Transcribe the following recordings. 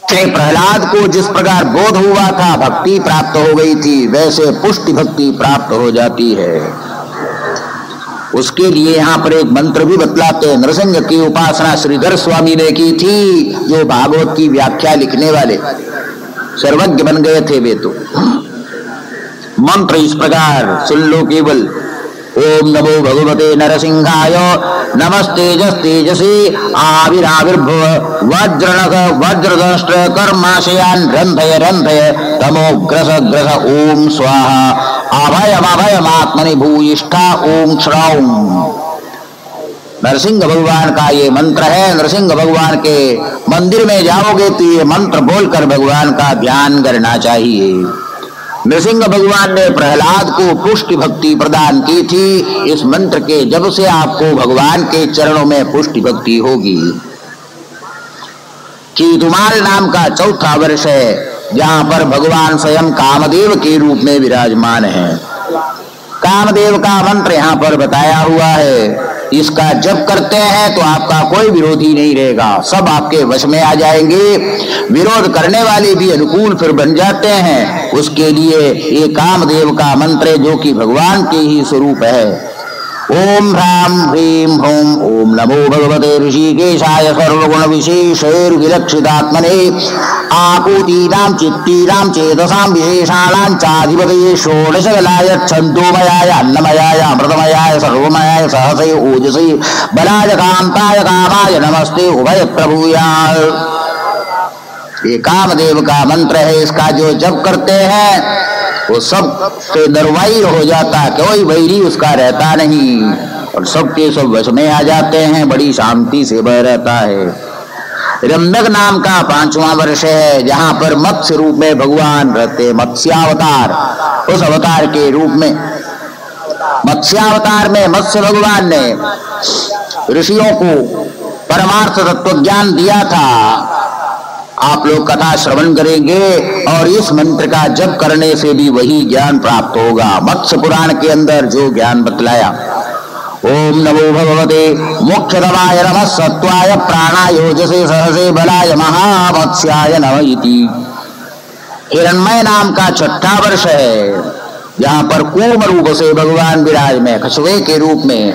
श्री प्रहलाद को जिस प्रकार बोध हुआ था, भक्ति प्राप्त हो गई थी, वैसे पुष्टि भक्ति प्राप्त हो जाती है। उसके लिए यहाँ पर एक मंत्र भी बतलाते हैं। नृसिंह की उपासना श्रीधर स्वामी ने की थी, जो भागवत की व्याख्या लिखने वाले सर्वज्ञ बन गए थे वे। तो मंत्र इस प्रकार सुन लो केवल। ओम नमो भगवते नरसिंहाय नमस्तेजस्तेजसी आविराविर्भव वज्रनख वज्रदंष्ट्र कर्माशयान रंधय रंधय तमोग्रस ग्रस ओम स्वाहा अभयमभयमात्मनि भूयिष्ठा ओम श्रौम। नरसिंह भगवान का ये मंत्र है। नरसिंह भगवान के मंदिर में जाओगे तो ये मंत्र बोलकर भगवान का ध्यान करना चाहिए। नरसिंह भगवान ने प्रहलाद को पुष्टि भक्ति प्रदान की थी। इस मंत्र के जब से आपको भगवान के चरणों में पुष्टि भक्ति होगी। कीतुमाल नाम का चौथा वर्ष है, जहां पर भगवान स्वयं कामदेव के रूप में विराजमान है। कामदेव का मंत्र यहाँ पर बताया हुआ है। इसका जप करते हैं तो आपका कोई विरोधी नहीं रहेगा, सब आपके वश में आ जाएंगे। विरोध करने वाले भी अनुकूल फिर बन जाते हैं। उसके लिए ये कामदेव का मंत्र है, जो कि भगवान के ही स्वरूप है। ओम ह्रां ह्रीं हूं ओम नमो भगवते ऋषिकेशाय सर्वगुण विशेषैर विलक्षितात्मने आकुतीनां चित्तीनां चेतसां विशेषाणां चाधिपतये षोडशकलाय छन्दोमयाय अन्नमयाय अमृतमयाय सर्वमयाय सहसे ओजसे बलाय कांताय कामाय नमस्ते उभय प्रभुयाय। ये कामदेव का मंत्र है। इसका जो जप करते हैं वो सब से दरवाई हो जाता, कोई वैरी उसका रहता नहीं और सबके सब वश में आ जाते हैं। बड़ी शांति से वह रहता है। रम्यक नाम का 5वां वर्ष है, जहां पर मत्स्य रूप में भगवान रहते। मत्स्यावतार, उस अवतार के रूप में मत्स्यावतार में मत्स्य भगवान ने ऋषियों को परमार्थ तत्व ज्ञान दिया था। आप लोग कथा श्रवण करेंगे और इस मंत्र का जप करने से भी वही ज्ञान प्राप्त होगा। मत्स्य पुराण के अंदर जो ज्ञान बतलाया। ओम नमो भगवते मोक्षदमाय नमः सत्वाय प्राणायोजसे सहसे बलाय महामत्स्याय नमः इति। हिरण्मय नाम का 6ठा वर्ष है, जहां पर कूर्म रूप से भगवान विराज में कछुए के रूप में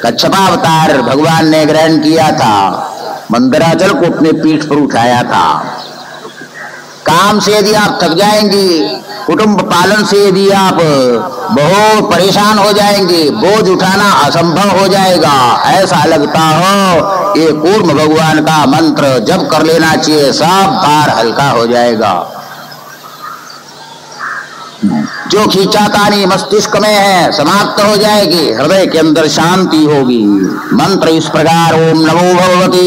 कच्छपावतार भगवान ने ग्रहण किया था। मंदराचल को अपने पीठ पर उठाया था। काम से यदि आप थक जाएंगे, कुटुंब पालन से यदि आप बहुत परेशान हो जाएंगे, बोझ उठाना असंभव हो जाएगा, ऐसा लगता हो, ये कूर्म भगवान का मंत्र जप कर लेना चाहिए, सब भार हल्का हो जाएगा। जो खींचातानी मस्तिष्क में है समाप्त हो जाएगी, हृदय के अंदर शांति होगी। मंत्र इस प्रकार। ओम नमो भगवते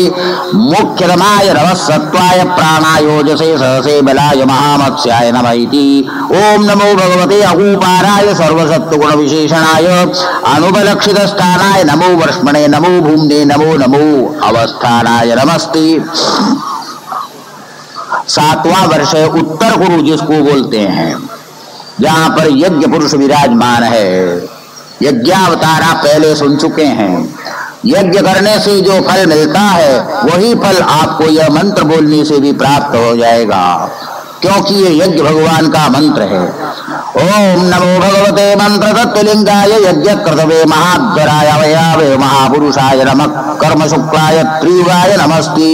मोक्षदमाय नमः सत्वाय प्राणायोजसे सहसे बलाय महामत्स्याय नमः इति। ओम नमो भगवते अकूपाराय सर्वसत्वगुण विशेषणाय अनुपलक्षित स्थानाय नमो वर्ष्मणे नमो भूम्ने नमो नमो अवस्थानाय नमस्ते। 7वां वर्ष है उत्तर गुरु, जिसको बोलते हैं, जहां पर यज्ञ पुरुष विराजमान है। यज्ञावतार आप पहले सुन चुके हैं। यज्ञ करने से जो फल मिलता है वही फल आपको यह मंत्र बोलने से भी प्राप्त हो जाएगा, क्योंकि ये यज्ञ भगवान का मंत्र है। ओम नमो भगवते मंत्र तत्वलिंगाय यज्ञ कर्तवे महाद्वराय वयावे महापुरुषाय नमः कर्म शुक्लाय त्रियुगाय नमस्ते।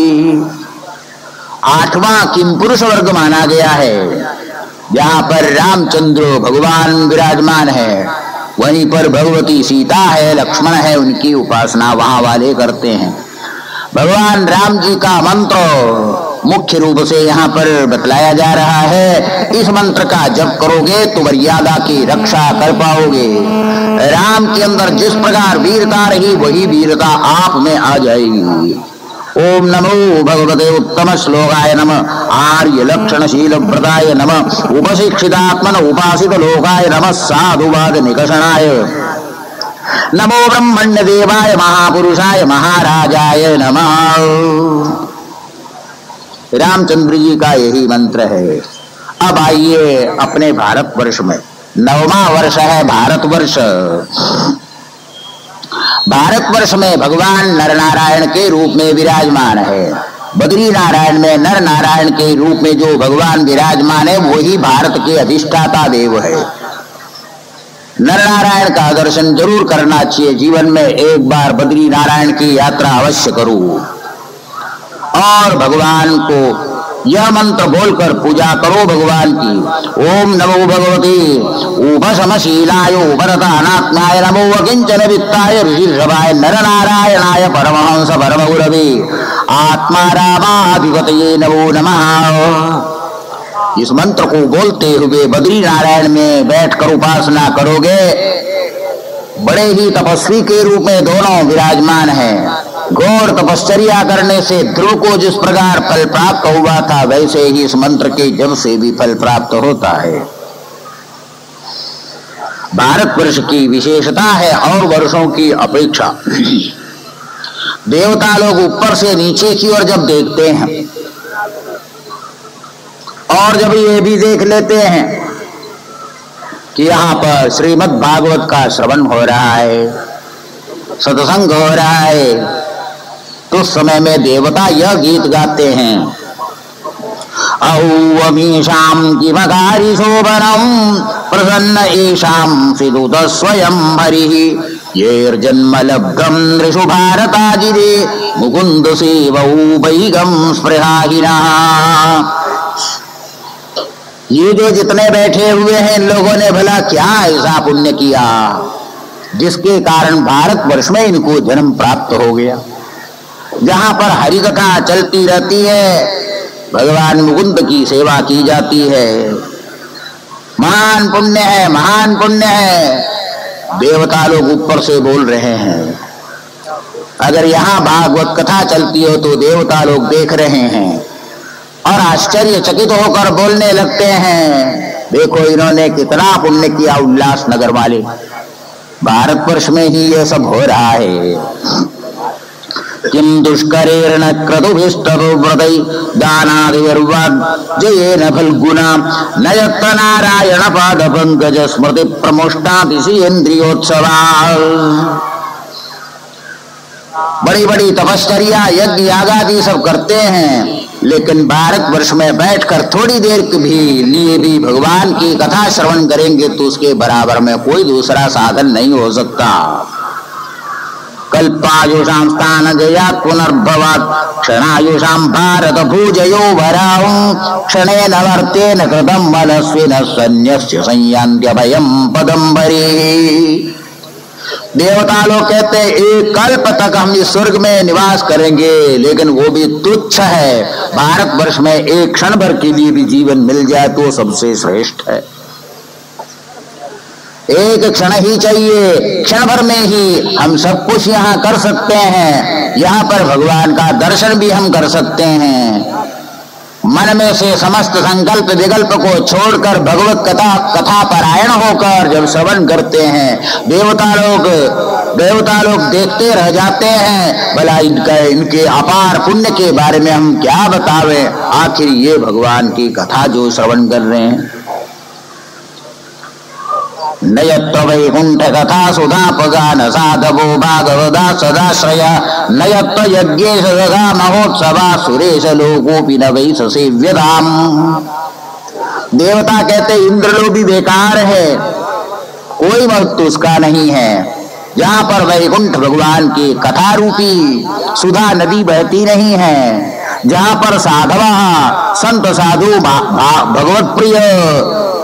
8वां किम पुरुष वर्ग माना गया है, जहां पर रामचंद्र भगवान विराजमान है, वहीं पर भगवती सीता है, लक्ष्मण है, उनकी उपासना वहां वाले करते हैं। भगवान राम जी का मंत्र मुख्य रूप से यहाँ पर बतलाया जा रहा है। इस मंत्र का जप करोगे तो मर्यादा की रक्षा कर पाओगे। राम के अंदर जिस प्रकार वीरता रही, वही वीरता आप में आ जाएगी। ओम नमो भगवते उत्तम श्लोकाय नमः आर्य लक्षणशील व्रताय नमः उपशिक्षितात्मन उपासित लोकाय नमः साधुवाद निकषणाय नमो ब्रह्मण्य देवाय महापुरुषाय महाराजाय नमः। रामचंद्र जी का यही मंत्र है। अब आइए अपने भारतवर्ष में 9वां वर्ष है भारतवर्ष। भारतवर्ष में भगवान नरनारायण के रूप में विराजमान है। बद्री नारायण में नर नारायण के रूप में जो भगवान विराजमान है वही भारत के अधिष्ठाता देव है। नर नारायण का दर्शन जरूर करना चाहिए जीवन में, एक बार बद्री नारायण की यात्रा अवश्य करो और भगवान को यह मंत्र बोलकर पूजा करो भगवान की। ओम नमो भगवते उपशमशीलाय उपरतानात्माय नमो अकिंचन वित्ताय ऋषिर्षभाय नर नारायणाय परमहंस परमगुरवे आत्मा रामाधिपतये नमो नमः। इस मंत्र को बोलते हुए बद्री नारायण में बैठकर उपासना करोगे। बड़े ही तपस्वी के रूप में दोनों विराजमान हैं। घोर तपश्चर्या करने से ध्रुव को जिस प्रकार फल प्राप्त हुआ था वैसे ही इस मंत्र के जप से भी फल प्राप्त होता है। भारतवर्ष की विशेषता है और वर्षों की अपेक्षा। देवता लोग ऊपर से नीचे की ओर जब देखते हैं और जब ये भी देख लेते हैं कि यहाँ पर श्रीमद् भागवत का श्रवण हो रहा है, सत्संग हो रहा है, तो उस समय में देवता यह गीत गाते हैं। औमीशाम किमकारी शोभनम प्रसन्न ईशाम सिदुत स्वयं हरिः येर्जन्म लब्धम नृषु भारताजिरे मुकुंद सेवौ वैगम स्पृहाहिनः। ये जो जितने बैठे हुए हैं इन लोगों ने भला क्या ऐसा पुण्य किया जिसके कारण भारतवर्ष में इनको जन्म प्राप्त हो गया, जहां पर हरि कथा चलती रहती है, भगवान मुकुंद की सेवा की जाती है। महान पुण्य है, महान पुण्य है। देवता लोग ऊपर से बोल रहे हैं। अगर यहाँ भागवत कथा चलती हो तो देवता लोग देख रहे हैं और आश्चर्यचकित होकर बोलने लगते हैं, देखो इन्होंने कितना पुण्य किया। उल्लास नगर वाले, भारतवर्ष में ही ये सब हो रहा है। किम दुष्करेण क्रतुभिष्टव्रतै दानादिर्वाज्येन फल्गुना न यत् नारायण पाद पंकज स्मृति प्रमुष्टाति श्रीयेन्द्रियोत्सवा। बड़ी बड़ी तपश्चर्या यज्ञ यागादि सब करते हैं, लेकिन भारतवर्ष में बैठकर थोड़ी देर के भी लिए भी भगवान की कथा श्रवण करेंगे तो उसके बराबर में कोई दूसरा साधन नहीं हो सकता। कल्पायुषां स्थान जयात् पुनर्भवात् क्षणायुषां भारत भूजयो भराऊं क्षणेन वर्तेन कृतं मनस्विनः सन्न्यस्य संयान्त्यभयं पदंबरी। देवता लोग कहते हैं एक कल्प तक हम इस स्वर्ग में निवास करेंगे, लेकिन वो भी तुच्छ है। भारतवर्ष में एक क्षण भर के लिए भी जीवन मिल जाए तो सबसे श्रेष्ठ है। एक क्षण ही चाहिए, क्षण भर में ही हम सब कुछ यहाँ कर सकते हैं। यहाँ पर भगवान का दर्शन भी हम कर सकते हैं। मन में से समस्त संकल्प विकल्प को छोड़कर भगवत कथा परायण होकर जब श्रवण करते हैं, देवता लोग देखते रह जाते हैं। भला इनके अपार पुण्य के बारे में हम क्या बतावें। आखिर ये भगवान की कथा जो श्रवण कर रहे हैं, नयत्व वैकुंठ कथा सुधापगान साधवो भागवदा सदाश्रय नयत्व यज्ञेश सदा महोत्सवा सुरेश लोकोपि न वै सेव्यताम। देवता कहते इंद्रलोक भी बेकार है, कोई महत्व उसका नहीं है। जहाँ पर वैकुंठ भगवान की कथा रूपी सुधा नदी बहती नहीं है, जहाँ पर साधवा संत साधु भगवत प्रिय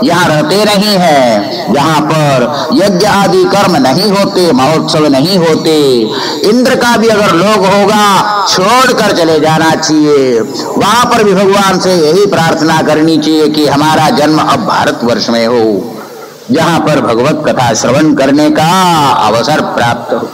यहाँ रहते नहीं है, जहाँ पर यज्ञ आदि कर्म नहीं होते, महोत्सव नहीं होते, इंद्र का भी अगर लोग होगा छोड़कर चले जाना चाहिए। वहां पर भी भगवान से यही प्रार्थना करनी चाहिए कि हमारा जन्म अब भारतवर्ष में हो, जहाँ पर भगवत कथा श्रवण करने का अवसर प्राप्त हो।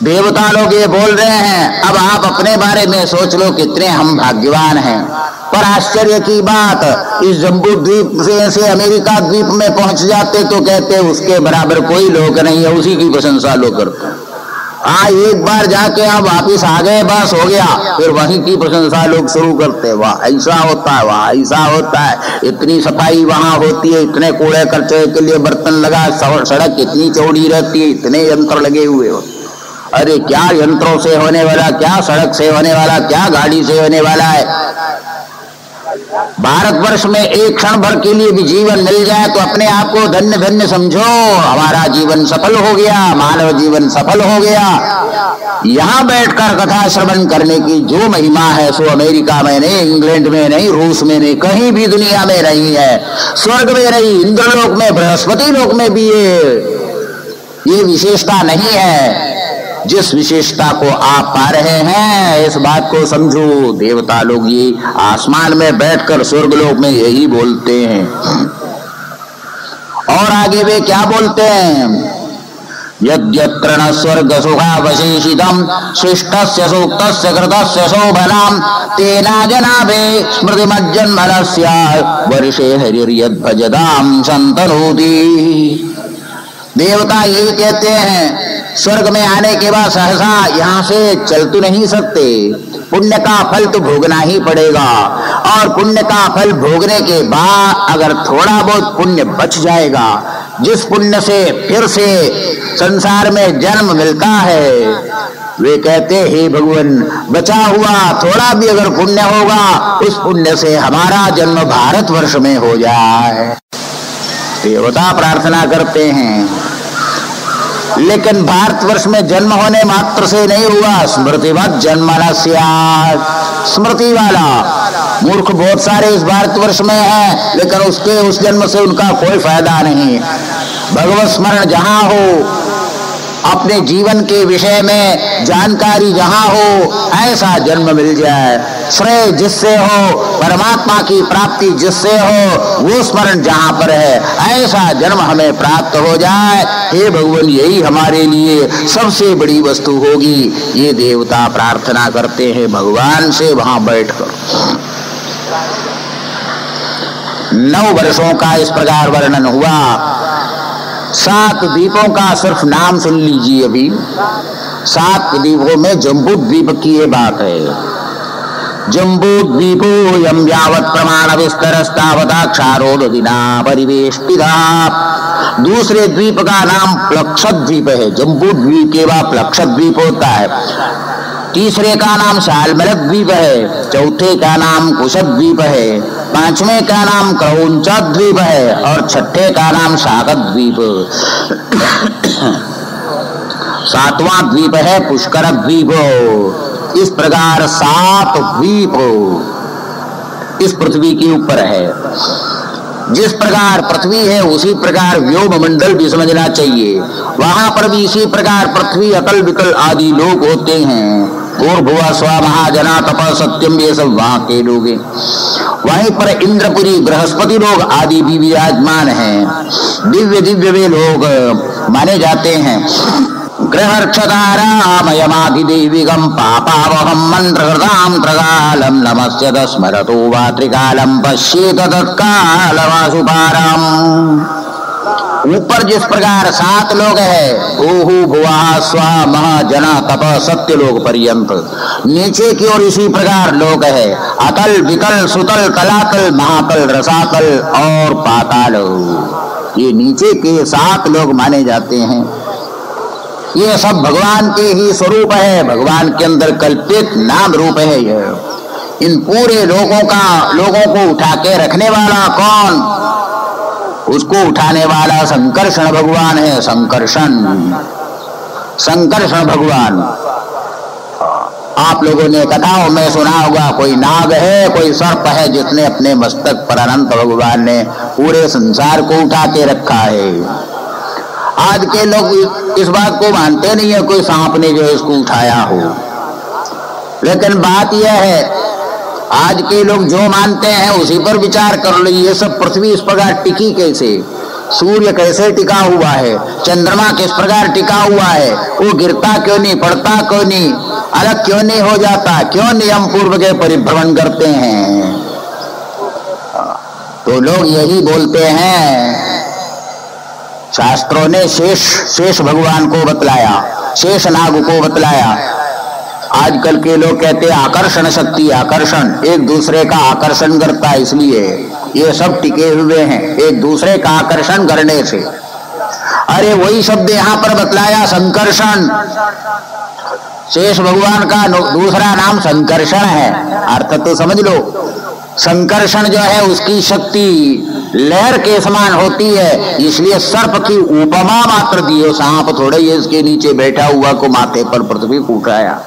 देवता लोग ये बोल रहे हैं, अब आप अपने बारे में सोच लो कितने हम भाग्यवान हैं। पर आश्चर्य की बात, इस जम्बू द्वीप से अमेरिका द्वीप में पहुंच जाते तो कहते उसके बराबर कोई लोग नहीं है, उसी की प्रशंसा लोग करते। एक बार जाके आप वापिस आ गए, बस हो गया, फिर वहीं की प्रशंसा लोग शुरू करते। वाह ऐसा होता है, वाह ऐसा होता है, इतनी सफाई वहां होती है, इतने कूड़े कचरे के लिए बर्तन लगा, सड़क इतनी चौड़ी रहती है, इतने यंत्र लगे हुए हो। अरे क्या यंत्रों से होने वाला, क्या सड़क से होने वाला, क्या गाड़ी से होने वाला है। भारतवर्ष में एक क्षण भर के लिए भी जीवन मिल जाए तो अपने आप को धन्य धन्य समझो, हमारा जीवन सफल हो गया, मानव जीवन सफल हो गया। यहाँ बैठकर कथा श्रवण करने की जो महिमा है सो अमेरिका में नहीं, इंग्लैंड में नहीं, रूस में नहीं, कहीं भी दुनिया में नहीं है। स्वर्ग में नहीं, इंद्रलोक में, बृहस्पति लोक में भी ये विशेषता नहीं है। जिस विशेषता को आप पा रहे हैं इस बात को समझो। देवता लोग ये आसमान में बैठकर स्वर्गलोक में यही बोलते हैं। और आगे वे क्या बोलते हैं? यद्यत्र न स्वर्ग सुखावशेषितम् शिष्टस्य सूक्तस्य कृतस्य शोभनाम् तेना जनाभे स्मृतिमज्जन्मनस्य वर्षे हरिर्यद्भजताम् सन्तनोति। देवता यही कहते हैं, स्वर्ग में आने के बाद सहसा यहाँ से चल तो नहीं सकते, पुण्य का फल तो भोगना ही पड़ेगा। और पुण्य का फल भोगने के बाद अगर थोड़ा बहुत पुण्य बच जाएगा, जिस पुण्य से फिर से संसार में जन्म मिलता है, वे कहते हे भगवान बचा हुआ थोड़ा भी अगर पुण्य होगा, उस पुण्य से हमारा जन्म भारतवर्ष में हो जाए। देवता प्रार्थना करते हैं। लेकिन भारतवर्ष में जन्म होने मात्र से नहीं हुआ, स्मृतिवत जन्मना स्यात्। स्मृति वाला मूर्ख बहुत सारे इस भारतवर्ष में है, लेकिन उस जन्म से उनका कोई फायदा नहीं। भगवत स्मरण जहां हो, अपने जीवन के विषय में जानकारी जहां हो, ऐसा जन्म मिल जाए। श्रेय जिससे हो, परमात्मा की प्राप्ति जिससे हो, वो स्मरण जहां पर है, ऐसा जन्म हमें प्राप्त हो जाए। हे भगवान यही हमारे लिए सबसे बड़ी वस्तु होगी। ये देवता प्रार्थना करते हैं भगवान से वहां बैठकर। 9 वर्षों का इस प्रकार वर्णन हुआ। 7 द्वीपों का सिर्फ नाम सुन लीजिए। अभी 7 द्वीपों में जम्बू द्वीप की ये बात है। जम्बू द्वीपो यम यावत् प्रमाण विस्तरस्तावताक्षारो नदीना परिवेष्टिता। दूसरे द्वीप का नाम प्लक्षद्वीप है। जम्बू द्वीप के बाद प्लक्षद्वीप होता है। तीसरे का नाम शालमलक द्वीप है। चौथे का नाम कुशद्वीप है। 5वें का नाम क्रौंच द्वीप है और 6ठे का नाम शाकत द्वीप। 7वां द्वीप है पुष्कर द्वीप। इस प्रकार 7 द्वीप इस पृथ्वी के ऊपर है। जिस प्रकार पृथ्वी है उसी प्रकार व्योम मंडल भी समझना चाहिए। वहां पर भी इसी प्रकार पृथ्वी अकल विकल आदि लोग होते हैं। और भुआ स्वा महाजना तप सत्यम ये सब वहां के लोग हैं। वहीं पर इंद्रपुरी बृहस्पति लोग आदि भी विराजमान हैं। दिव्य दिव्य वे लोग माने जाते हैं। ग्रहक्षतारामयमाधिदेविगम पापावहम मंत्रहृताम त्रकालम नमस्य तस्मरतो वा त्रिकालम पश्येत तत्कालमासुपारम। ऊपर जिस प्रकार 7 लोग है, ओहु भुवा स्वा महाजना तप सत्य लोग पर्यंत, नीचे की ओर इसी प्रकार लोग है। अतल वितल सुतल तलातल महातल रसातल और पाताल, ये नीचे के 7 लोग माने जाते हैं। ये सब भगवान के ही स्वरूप है, भगवान के अंदर कल्पित नाम रूप है। यह इन पूरे लोगों को उठा के रखने वाला कौन? उसको उठाने वाला संकर्षण भगवान है। संकर्षण भगवान। आप लोगों ने कथाओं में सुना होगा, कोई नाग है, कोई सर्प है, जिसने अपने मस्तक पर अनंत भगवान ने पूरे संसार को उठा के रखा है। आज के लोग इस बात को मानते नहीं है कोई सांप ने जो इसको उठाया हो। लेकिन बात यह है, आज के लोग जो मानते हैं उसी पर विचार कर लो। ये सब पृथ्वी इस प्रकार टिकी कैसे? सूर्य कैसे टिका हुआ है? चंद्रमा किस प्रकार टिका हुआ है? वो गिरता क्यों नहीं, पड़ता क्यों नहीं, अलग क्यों नहीं हो जाता? क्यों नियम पूर्व के परिभ्रमण करते हैं? तो लोग यही बोलते हैं। शास्त्रों ने शेष भगवान को बतलाया, शेष नाग को बतलाया। आजकल के लोग कहते हैं आकर्षण शक्ति, आकर्षण एक दूसरे का आकर्षण करता है, इसलिए ये सब टिके हुए हैं एक दूसरे का आकर्षण करने से। अरे वही शब्द यहाँ पर बतलाया संकर्षण। शेष भगवान का दूसरा नाम संकर्षण है। अर्थ तो समझ लो, संकर्षण जो है उसकी शक्ति लहर के समान होती है, इसलिए सर्प की उपमा मात्र दी है। सांप थोड़े ही इसके नीचे बैठा हुआ को माथे पर पृथ्वी को उठाया।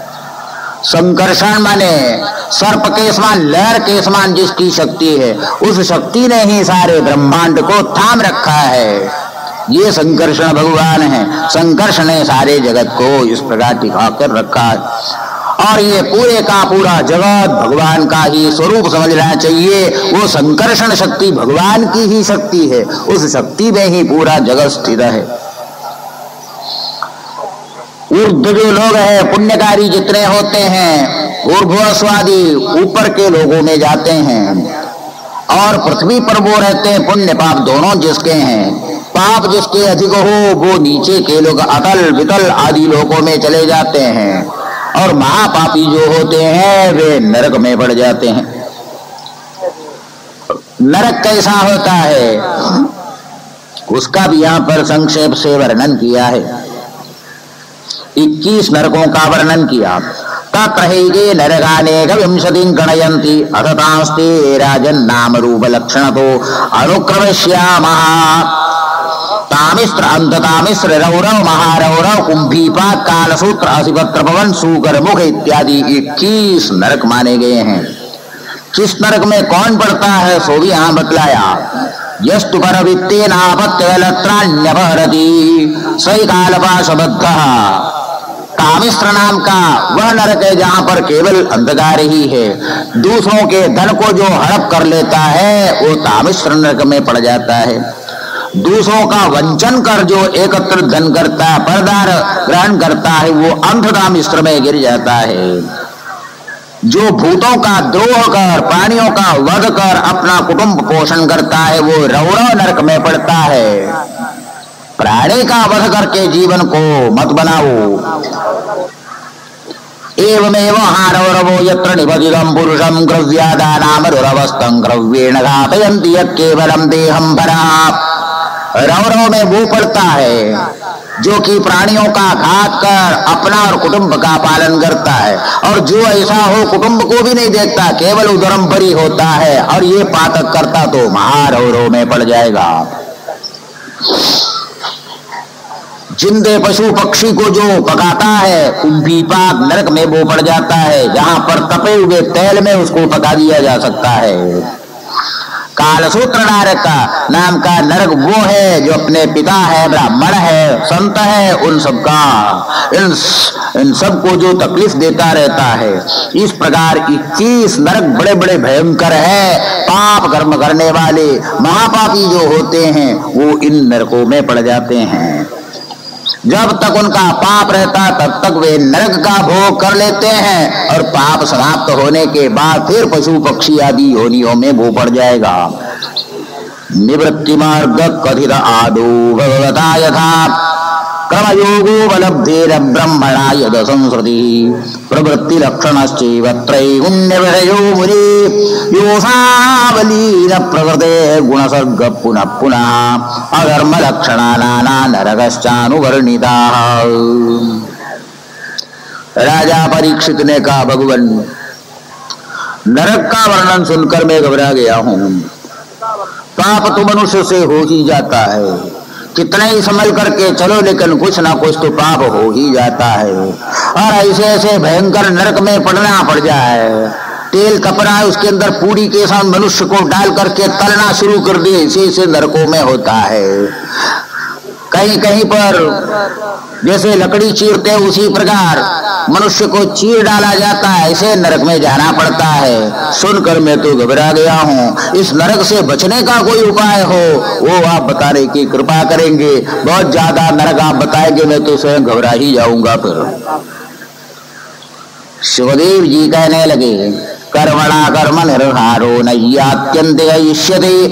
संकर्षण माने सर्प के समान, लहर के समान जिसकी शक्ति है, उस शक्ति ने ही सारे ब्रह्मांड को थाम रखा है। ये संकर्षण भगवान है। संकर्षण ने सारे जगत को इस प्रकार टिका कर रखा है। और ये पूरे का पूरा जगत भगवान का ही स्वरूप समझना चाहिए। वो संकर्षण शक्ति भगवान की ही शक्ति है, उस शक्ति में ही पूरा जगत स्थित है। ऊर्ध्व जो लोग हैं, पुण्यकारी जितने होते हैं, ऊर्ध्वस्वादी ऊपर के लोगों में जाते हैं, और पृथ्वी पर वो रहते हैं पुण्य पाप दोनों जिसके हैं। पाप जिसके अधिक हो वो नीचे के लोग अतल वितल आदि लोकों में चले जाते हैं, और महापापी जो होते हैं वे नरक में पड़ जाते हैं। नरक कैसा होता है उसका भी यहाँ पर संक्षेप से वर्णन किया है। 21 नरकों का वर्णन किया। तत्रैगे नरकानेक विंशतिं गणयन्ति अथतांस्ते राजन नाम रूप लक्षण तो अनुक्रमश्यामः तामिस्र अंततामिस्र रौरव महारौरव कुंभीपात कालसूत्र असिपत्र पवन सूकर मुख इत्यादि 21 नरक माने गए हैं। किस नरक में कौन पड़ता है सो भी यहाँ बतलाया। यस्तु पर वित्ते नापत्यलत्राण्यपहरति सही कालपाशबद्धः। तामिस्र नाम का वह नरक है जहां पर केवल अंधकार ही है। दूसरों के धन को जो हड़प कर लेता है वो तामिस्र नरक में पड़ जाता है। दूसरों का वंचन कर जो एकत्र धन करता है, परदार ग्रहण करता है, वो अंधतामिस्र में गिर जाता है। जो भूतों का द्रोह कर, प्राणियों का वध कर अपना कुटुंब पोषण करता है वो रौरव नरक में पड़ता है। प्राणी का वध करके जीवन को मत बनाओ। एवमेव हारवरवो यत्र निपतितं पुरुषं ग्रव्यादानाम रुरवस्तं ग्रव्येण घातयन्ति केवलम देहं भरा। रौरव में वो पड़ता है जो कि प्राणियों का घात कर अपना और कुटुंब का पालन करता है, और जो ऐसा हो कुटुंब को भी नहीं देखता, केवल उदरम भरी होता है, और ये पातक करता तो महारौरव में पड़ जाएगा। जिंदे पशु पक्षी को जो पकाता है कुंभीपाक नरक में वो पड़ जाता है, जहां पर तपे हुए तेल में उसको पका दिया जा सकता है। कालसूत्र नरक नाम का नरक वो है जो अपने पिता है, ब्राह्मण है, संत है, उन सबका इन सबको जो तकलीफ देता रहता है। इस प्रकार 21 नरक बड़े बड़े भयंकर है। पाप कर्म करने वाले महापापी जो होते हैं वो इन नरकों में पड़ जाते हैं। जब तक उनका पाप रहता तब तक वे नरक का भोग कर लेते हैं, और पाप समाप्त होने के बाद फिर पशु पक्षी आदि योनियों में वो पड़ जाएगा। निवृत्ति मार्ग कथित आदो भगवता यथा क्रमयोगो बलब्धेर ब्रह्मणा यद संस्कृति प्रवृत्ति लक्षणश्चैव त्रैगुण्य विषयो मुनि योसावलीन प्रकृते गुणसर्ग पुनः पुनः अधर्म लक्षणा नाना नरकश्चानुवर्णिताः। राजा परीक्षित ने कहा, भगवान नरक का वर्णन सुनकर मैं घबरा गया हूं। पाप तो मनुष्य से हो ही जाता है, कितने ही संभल करके चलो लेकिन कुछ ना कुछ तो पाप हो ही जाता है। और ऐसे ऐसे भयंकर नरक में पड़ना पड़ जाए, तेल कपड़ा है उसके अंदर पूरी के साथ मनुष्य को डाल करके तलना शुरू कर दिए, इसे नरकों में होता है। कहीं कहीं पर जैसे लकड़ी चीरते हैं उसी प्रकार मनुष्य को चीर डाला जाता है, ऐसे नरक में जाना पड़ता है। सुनकर मैं तो घबरा गया हूँ। इस नरक से बचने का कोई उपाय हो वो आप बताने की कृपा करेंगे। बहुत ज्यादा नरक आप बताएंगे मैं तो स्वयं घबरा ही जाऊंगा। फिर शिवदेव जी कहने लगे, कर्मणा कर्म निर्हारो नह्यात्यन्त इष्यते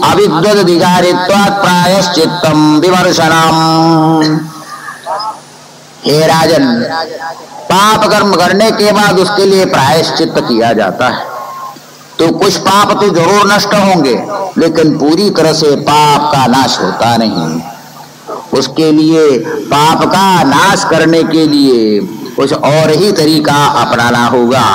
अविद्वद्विकारित्वात् प्रायश्चित्तम् विमर्शनम्। हे राजन, पाप कर्म करने के बाद उसके लिए प्रायश्चित्त किया जाता है, तो कुछ पाप तो जरूर नष्ट होंगे लेकिन पूरी तरह से पाप का नाश होता नहीं। उसके लिए पाप का नाश करने के लिए कुछ और ही तरीका अपनाना होगा।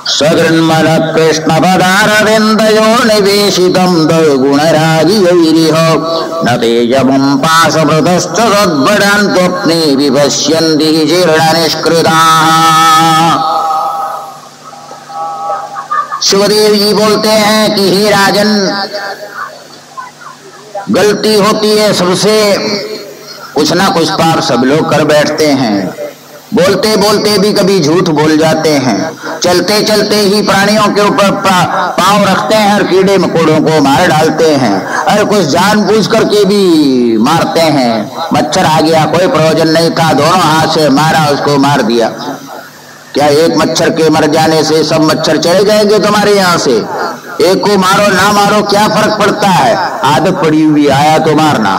सगृन्मन कृष्ण पदारविंदयो निवेशितम गुणरागिरिह न तेजमुं पाशभृतश्च तद्भ्रान्त्वप्ने विपश्यन्ति जीर्णनिष्कृताः। शिवदेव जी बोलते हैं कि हे राजन, गलती होती है सबसे, कुछ ना कुछ पाप सब लोग कर बैठते हैं, बोलते बोलते भी कभी झूठ बोल जाते हैं, चलते चलते ही प्राणियों के ऊपर पांव रखते हैं और कीड़े मकोड़ों को मार डालते हैं, और कुछ जानबूझ करके भी मारते हैं। मच्छर आ गया, कोई प्रयोजन नहीं था, दोनों हाथ से मारा, उसको मार दिया। क्या एक मच्छर के मर जाने से सब मच्छर चले जाएंगे तुम्हारे यहाँ से? एक को मारो ना मारो क्या फर्क पड़ता है, आदत पड़ी हुई, आया तो मारना,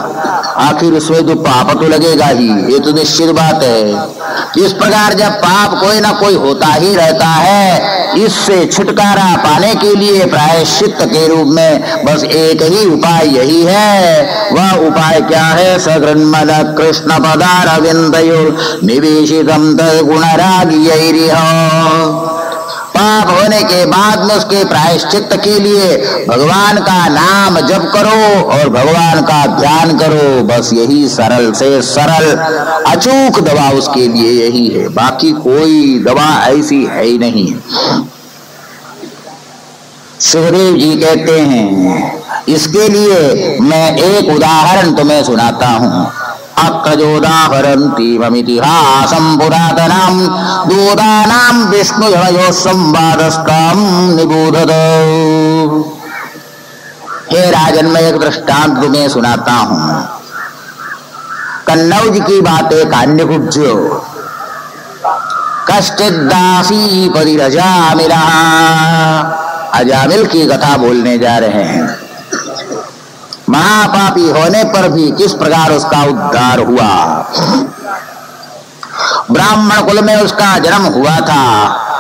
आखिर उसमें तो पाप तो लगेगा ही, ये तो निश्चित बात है। इस प्रकार जब पाप कोई ना कोई होता ही रहता है, इससे छुटकारा पाने के लिए प्रायश्चित के रूप में बस एक ही उपाय यही है। वह उपाय क्या है? सगृन्मद कृष्ण पदारविंदयोर निवेशितम गुणरागिरिह। पाप होने के बाद में उसके प्रायश्चित के लिए भगवान का नाम जप करो और भगवान का ध्यान करो, बस यही सरल से सरल अचूक दवा उसके लिए यही है, बाकी कोई दवा ऐसी है ही नहीं। सुखदेव जी कहते हैं इसके लिए मैं एक उदाहरण तुम्हें सुनाता हूं। अक्रजोदाहरन्ति ममितिहासं पुरातनं दूदानां विष्णुयो संवादस्तां निबोधत। हे राजन, मैं एक दृष्टांत तुम्हें सुनाता हूं। कन्नौज की बात है। कान्यकुब्ज कष्टदासी परिरजामिला, अजामिल की कथा बोलने जा रहे हैं। महापापी होने पर भी किस प्रकार उसका उद्धार हुआ। ब्राह्मण कुल में उसका जन्म हुआ था,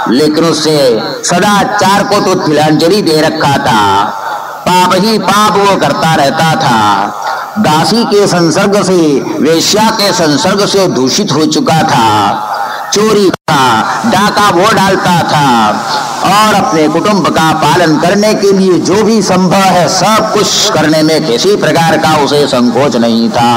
लेकिन उससे सदाचार को तो तिलांजलि दे रखा था, पाप ही पाप वो करता रहता था। दासी के संसर्ग से, वेश्या के संसर्ग से दूषित हो चुका था, चोरी का डाका वो डालता था, और अपने कुटुंब का पालन करने के लिए जो भी संभव है सब कुछ करने में किसी प्रकार का उसे संकोच नहीं था।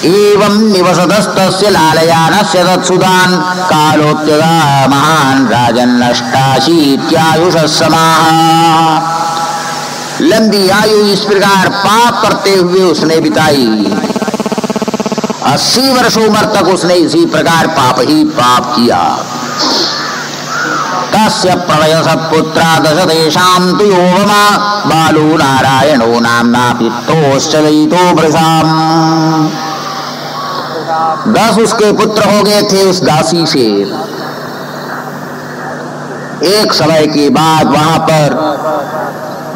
एवं निवसतस्तस्य लालयानस्य तत्सुदान कालोत्यगा महान राजन अष्टाशीत्यायुषः समाः। लंबी आयु इस प्रकार पाप करते हुए उसने बिताई। 80 वर्ष उम्र तक उसने इसी प्रकार पाप ही पाप किया। तस्य प्रलयसत्पुत्रा दश तेषां तु योगमा बालो नारायणो नाम्ना पित्तोश्च दयितो वृषाम्। 10 उसके पुत्र हो गए थे उस दासी से। एक समय के बाद वहां पर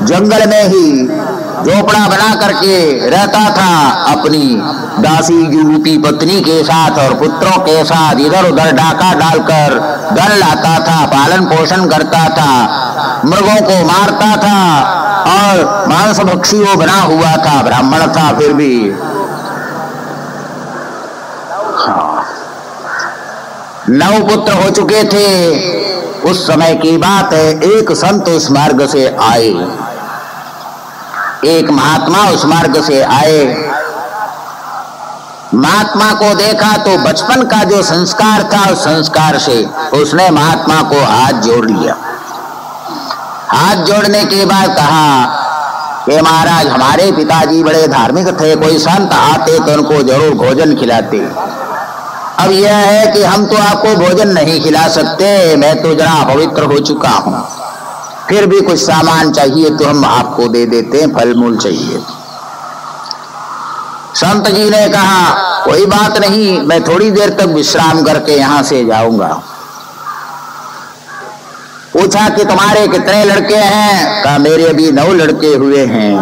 जंगल में ही झोपड़ा बना करके रहता था अपनी दासी रूपी पत्नी के साथ और पुत्रों के साथ। इधर उधर डाका डालकर धन लाता था, पालन पोषण करता था, मृगों को मारता था और मांस भक्षी वो बना हुआ था। ब्राह्मण था फिर भी। 9 पुत्र हो चुके थे। उस समय की बात है, एक संत उस मार्ग से आए, एक महात्मा उस मार्ग से आए। महात्मा को देखा तो बचपन का जो संस्कार था उस संस्कार से उसने महात्मा को हाथ जोड़ लिया। हाथ जोड़ने के बाद कहा कि महाराज, हमारे पिताजी बड़े धार्मिक थे, कोई संत आते तो उनको जरूर भोजन खिलाते। अब यह है कि हम तो आपको भोजन नहीं खिला सकते, मैं तो जरा अपवित्र हो चुका हूं, फिर भी कुछ सामान चाहिए तो हम आपको दे देते हैं, फल मूल चाहिए। संत जी ने कहा कोई बात नहीं, मैं थोड़ी देर तक विश्राम करके यहां से जाऊंगा। पूछा कि तुम्हारे कितने लड़के हैं? कहा मेरे अभी 9 लड़के हुए हैं।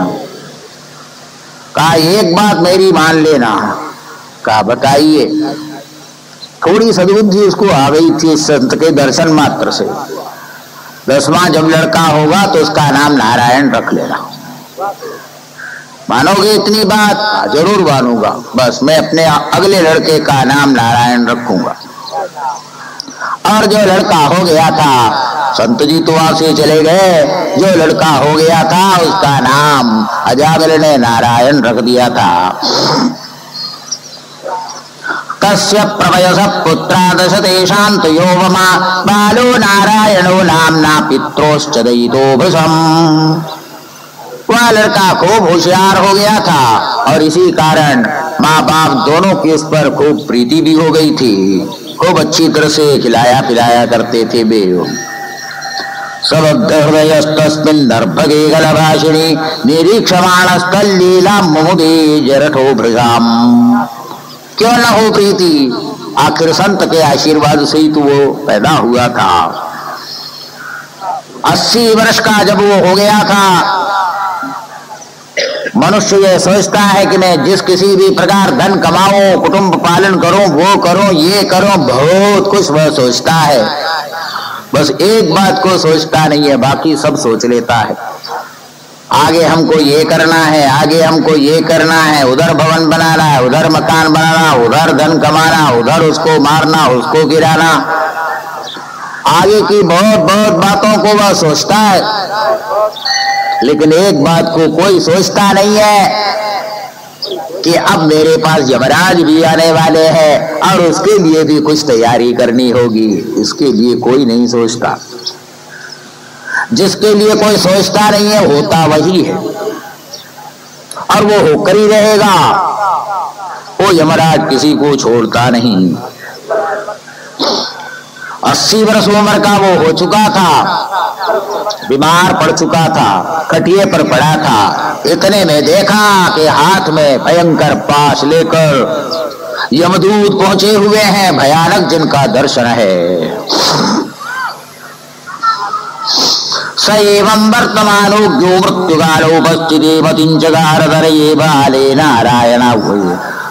कहा एक बात मेरी मान लेना। कहा बताइए। थोड़ी सद्बुद्धि उसको आ गई थी संत के दर्शन मात्र से। 10वां जब लड़का होगा तो उसका नाम नारायण रख लेना। मानोगे इतनी बात? जरूर मानूंगा, बस मैं अपने अगले लड़के का नाम नारायण रखूंगा। और जो लड़का हो गया था, संत जी तो वहां से चले गए, जो लड़का हो गया था उसका नाम अजामिल ने नारायण रख दिया था। तस्य प्रवयस पुत्रा दश तेषां योवमा बालो नारायणो नामना पित्रोश्च दयितो भृशम। वह लड़का खूब होशियार हो गया था और इसी कारण माँ बाप दोनों की उस पर खूब प्रीति भी हो गई थी। खूब अच्छी तरह से खिलाया पिलाया करते थे वे। सबहृदयस्तस्मिन् नर्भगे गलभाषिणी निरीक्षमाणस्तल्लीलां मुमुदे जरठो भृशाम। क्यों न हो प्रीति, आखिर संत के आशीर्वाद से ही तो वो पैदा हुआ था। 80 वर्ष का जब वो हो गया था, मनुष्य ये सोचता है कि मैं जिस किसी भी प्रकार धन कमाऊं, कुटुंब पालन करूं, वो करूं, ये करूं, बहुत कुछ वह सोचता है। बस एक बात को सोचता नहीं है, बाकी सब सोच लेता है। आगे हमको ये करना है, आगे हमको ये करना है, उधर भवन बनाना है, उधर मकान बनाना, उधर धन कमाना, उधर उसको मारना, उसको गिराना। आगे की बहुत बहुत बातों को वह सोचता है, लेकिन एक बात को कोई सोचता नहीं है कि अब मेरे पास यमराज भी आने वाले हैं और उसके लिए भी कुछ तैयारी करनी होगी। इसके लिए कोई नहीं सोचता। जिसके लिए कोई सोचता नहीं है, होता वही है और वो होकर ही रहेगा। वो यमराज किसी को छोड़ता नहीं। 80 वर्ष उम्र का वो हो चुका था, बीमार पड़ चुका था, खटिए पर पड़ा था। इतने में देखा कि हाथ में भयंकर पाश लेकर यमदूत पहुंचे हुए हैं, भयानक जिनका दर्शन है। स एवं वर्तमानोऽज्ञो मृत्युकालोपस्थितिमतिं जगारधरये बाले नारायण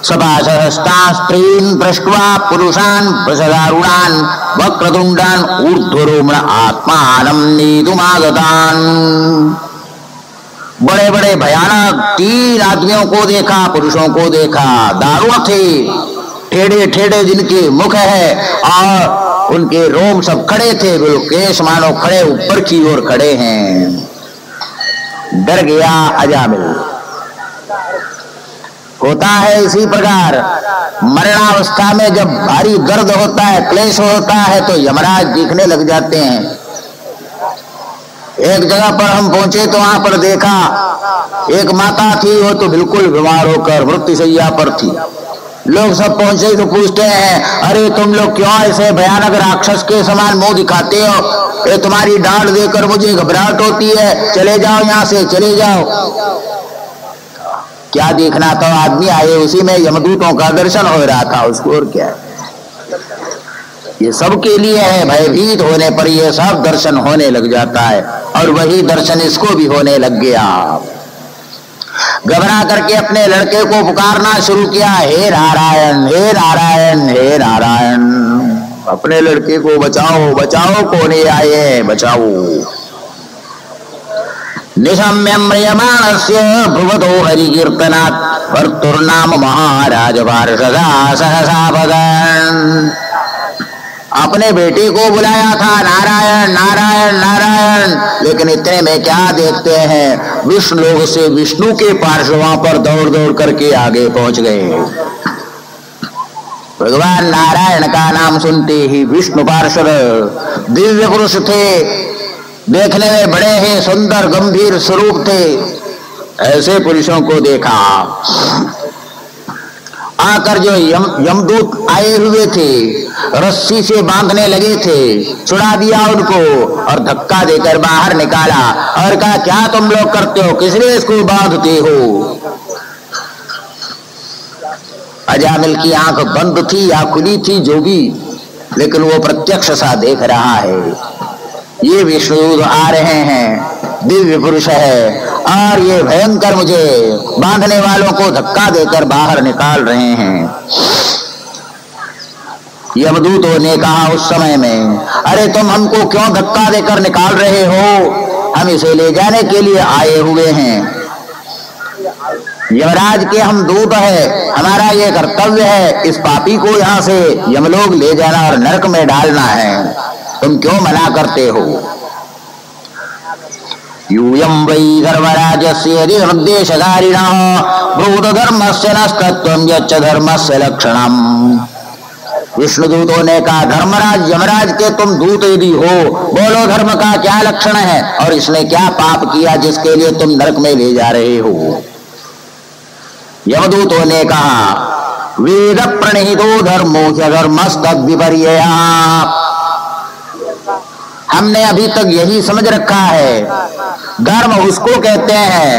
सपाशहस्तान् स्त्रीन् दृष्ट्वा पुरुषान् वृषदारुणान् वक्रतुण्डान् ऊर्ध्वरोमण आत्मानं नेतुमागतान्। बड़े बड़े भयानक 3 आदमियों को देखा, पुरुषों को देखा। दारुण थे, टेढ़े टेढ़े जिनके मुख है और उनके रोम सब खड़े थे, बिल्कुल केश मानो खड़े ऊपर की ओर खड़े हैं। डर गया अजामिल। होता है इसी प्रकार, मरणावस्था में जब भारी दर्द होता है, क्लेश होता है, तो यमराज दिखने लग जाते हैं। एक जगह पर हम पहुंचे तो वहां पर देखा एक माता थी, वो तो बिल्कुल बीमार होकर मृत्युशैया पर थी। लोग सब पहुंचे तो पूछते हैं, अरे तुम लोग क्यों ऐसे भयानक राक्षस के समान मुंह दिखाते हो? ये तुम्हारी डांट देकर मुझे घबराहट होती है, चले जाओ यहाँ से, चले जाओ। क्या देखना था, आदमी आए, उसी में यमदूतों का दर्शन हो रहा था उसको, और क्या। ये सबके लिए है, भयभीत होने पर ये सब दर्शन होने लग जाता है और वही दर्शन इसको भी होने लग गया। घबरा करके अपने लड़के को पुकारना शुरू किया, हे नारायण, हे नारायण, हे नारायण, अपने लड़के को बचाओ, बचाओ, कोने आए हैं, बचाओ। निशम्य म्रियमाणस्य भ्रुवतो हरिकीर्तनात् भर्तुर्नाम महाराज पार्षदा सहसा भगन्। अपने बेटे को बुलाया था, नारायण नारायण नारायण, लेकिन इतने में क्या देखते हैं, विष्णु लोक से विष्णु के पार्षद वहां पर दौड़ दौड़ करके आगे पहुंच गए। भगवान नारायण का नाम सुनते ही विष्णु पार्षद दिव्य पुरुष थे, देखने में बड़े ही सुंदर गंभीर स्वरूप थे। ऐसे पुरुषों को देखा, आकर जो यमदूत आए हुए थे, रस्सी से बांधने लगे थे, छुड़ा दिया उनको और धक्का देकर बाहर निकाला और कहा, क्या तुम लोग करते हो, किस लिए इसको बांधते हो? अजामिल की आंख बंद थी या खुली थी जो भी, लेकिन वो प्रत्यक्ष सा देख रहा है। ये विष्णुदूत आ रहे हैं, दिव्य पुरुष है और ये भयंकर मुझे बांधने वालों को धक्का देकर बाहर निकाल रहे हैं। यमदूतों ने कहा उस समय में, अरे तुम हमको क्यों धक्का देकर निकाल रहे हो? हम इसे ले जाने के लिए आए हुए हैं। यमराज के हम दूत है, हमारा ये कर्तव्य है इस पापी को यहाँ से यमलोक ले जाना और नरक में डालना है, तुम क्यों मना करते हो? यूयं वै धर्मराजस्य निर्देशकारिणः ब्रूत धर्मस्य नस्तत्वं यच्च धर्मस्य लक्षणम्। विष्णुदूतों ने कहा, धर्मराज यमराज के तुम दूत यदि हो, बोलो धर्म का क्या लक्षण है और इसने क्या पाप किया जिसके लिए तुम नरक में ले जा रहे हो? यमदूतों ने कहा, वेद प्रणहितो धर्मो ह्यधर्मस्तद् विपर्ययः। हमने अभी तक यही समझ रखा है, धर्म उसको कहते हैं